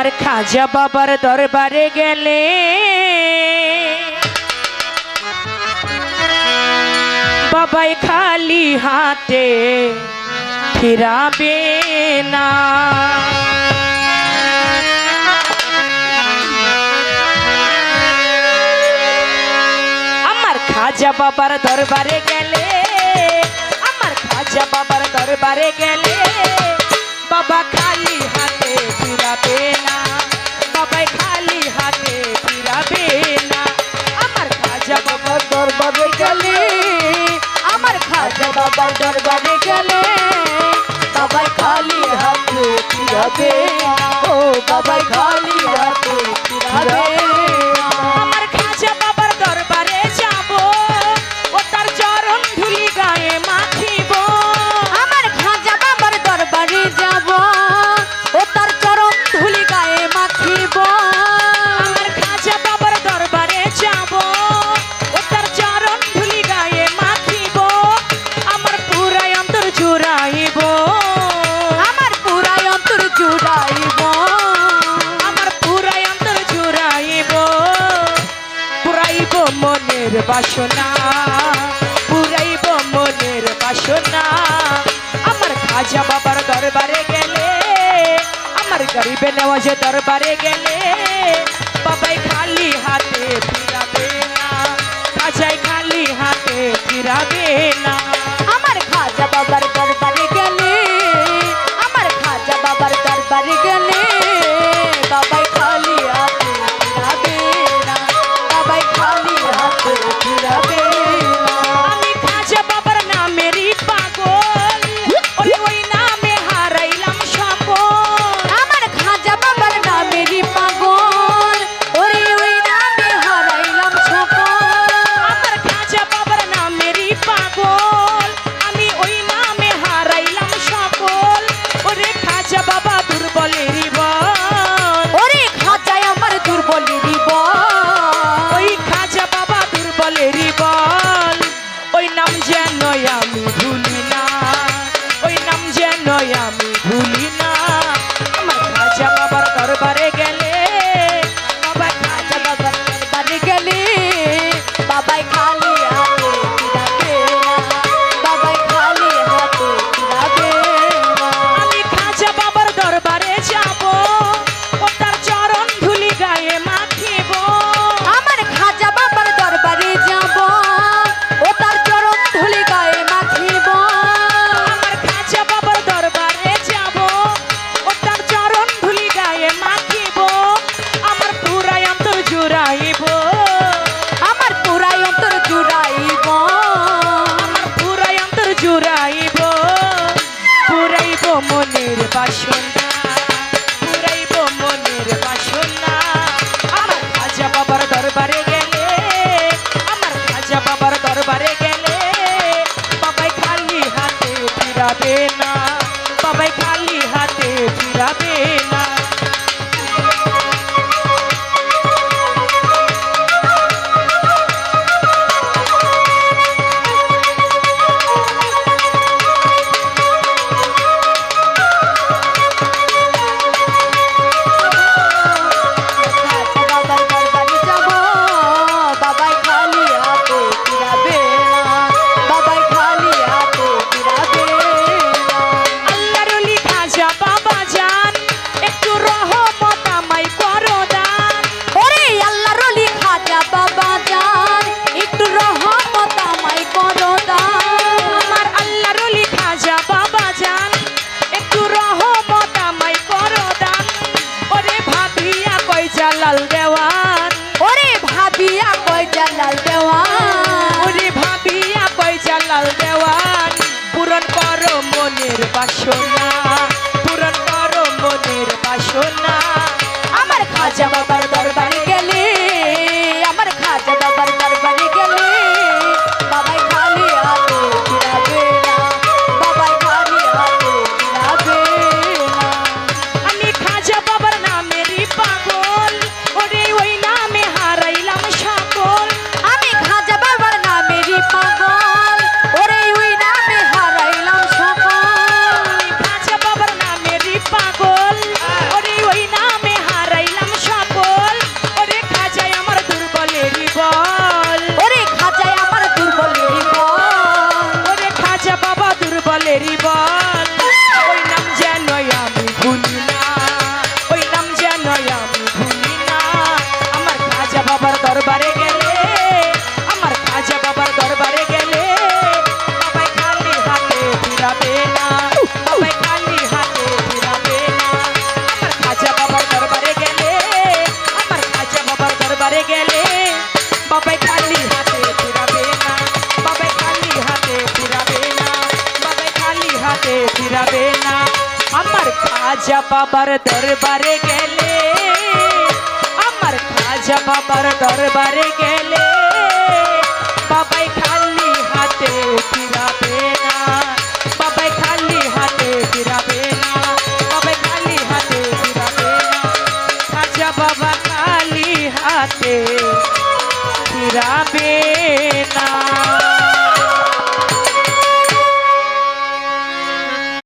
আমার খাজা বাবার দরবারে গেলে বাবাই খালি হাতে ফিরাবে না। আমার খাজা বাবার দরবারে গেলে, আমার খাজা বাবার দরবারে গেলে বাবা খালি হাতে ফিরাবে না, বাবাই খালি হাতে ফিরাবে না। আমার খাজা বাবার দরবারে গেলে, আমার খাজা বাবার দরবারে গেলে বাবাই খালি হাতে ফিরাবে, ও বাবাই খালি হাতে ফিরাবে। আমার খাজা বাবার দরবারে যাব, ও তার চরণ ধুলি গায়ে মাখিব। আমার খাজা বাবার দরবারে যাব, ও তার চরণ ধুলি গায়ে মাখিব। আমার খাজা বাবার দরবারে যাব, ও তার চরণ ধুলি গায়ে মাখিব। আমার পুরাই অন্তর জুড়াইব, আমার পুরাই অন্তর জুড়াইব, আমার পুরাই অন্তর জুড়াইব। পুরাইব মনের বাসনা, পুরাইব মনের বাসনা। আমার খাজা বাবার দরবারে গেলে, আমার গরিবে নেওয়াজে দরবারে গেলে বাবাই খালি হাতে ফিরাবে না, খাজাই খালি হাতে ফিরাবে না। আমার খাজা বাবার দরবারে গেলে, আমার খাজা বাবার দরবারে গেলে বাবাই খালি হাতে ফিরাবে না, বাবাই খালি হাতে ফিরাবে না। আমি খাজা বাবার নামেরই পাগল, ওরে ওই নামে হারাইলাম সকল। আমার খাজা বাবার নামেরই পাগল, ওরে ওই নামে হারাইলাম সকল। আমার খাজা বাবার নামেরই পাগল, আমি ওই নামে হারাইলাম সকল। ওরে খাজা বাবা দুর্বলেরই বল, ওরে খাজায় আমার দুর্বলেরই বল, ওই খাজা বাবা দুর্বলেরই বল। ওই নাম যেন আমি ভুলি না, ওই নাম যেন আমি ভুলি না। আমার খাজা বাবার দরবারে গেলে বাবা খাজা বাবার দরবারে গেলে বাবাই খালি হাতে ফিরাবে না, বাবাই খালি হাতে ফিরাবে না। আমি খাজা বাবার দরবারে যাব, ও তার চরণ ধুলি গায়ে মাখিব। আমার খাজা বাবার দরবারে যাব, ও তার চরণ ধুলি গায়ে মাখিব। আমার খাজা বাবার দরবারে যাব, ও তার চরণ ধুলি গায়ে মাখিব। আমার পুরাই অন্তর জুড়াইব, আমার পুরাই অন্তর জুড়াইব, আমার পুরাই অন্তর জুড়াইব। পুরাইব মনের বাসনা, পুরাইব মনের বাসনা। আমার খাজা বাবার দরবারে গেলে, আমার খাজা বাবার দরবারে গেলে বাবাই খালি হাতে ফিরাবে না, বাবাই খালি হাতে ফিরাবে না। খাজা বাবার দরবারে যাব, বাবাই খালি হাতে ফিরাবে না, বাবাই খালি হাতে ফিরাবে না। আল্লাহর ওলি খাজা বাবা জান, একটু রহমত আমায় করো দান। ওরে আল্লাহর ওলি খাজা বাবা জান, একটু রহমত আমায় করো দান। আমার আল্লাহর ওলি খাজা বাবা জান, একটু রহমত আমায় করো দান। ওরে ভাবিয়া কই জালাল দেওয়ান, ওরে ভাবিয়া কই জালাল দেওয়ান, ওরে ভাবিয়া কই জালাল দেওয়ান। পূরণ করো মনের বাসনা, পূরণ করো মনের বাসনা। আমার খাজা বাবার দরবারে গেলে, আমার খাজা বাবার দরবারে গেলে বাবাই খালি হাতে ফিরাবে না, বাবাই খালি হাতে ফিরাবে না। আমি খাজা বাবার নামেরই পাগল, ওরে ওই নামে হারাইলাম সকল। আমি খাজা বাবার নামেরই পাগল, ওরে ওই নামে হারাইলাম সকল। আমি খাজা বাবার দরবারে গেলে, আমার খাজা বাবার দরবারে গেলে, বাবাই খালি হাতে ফিরাবে না, বাবাই খালি হাতে ফিরাবে না, বাবাই খালি হাতে ফিরাবে না, খাজা বাবা খালি হাতে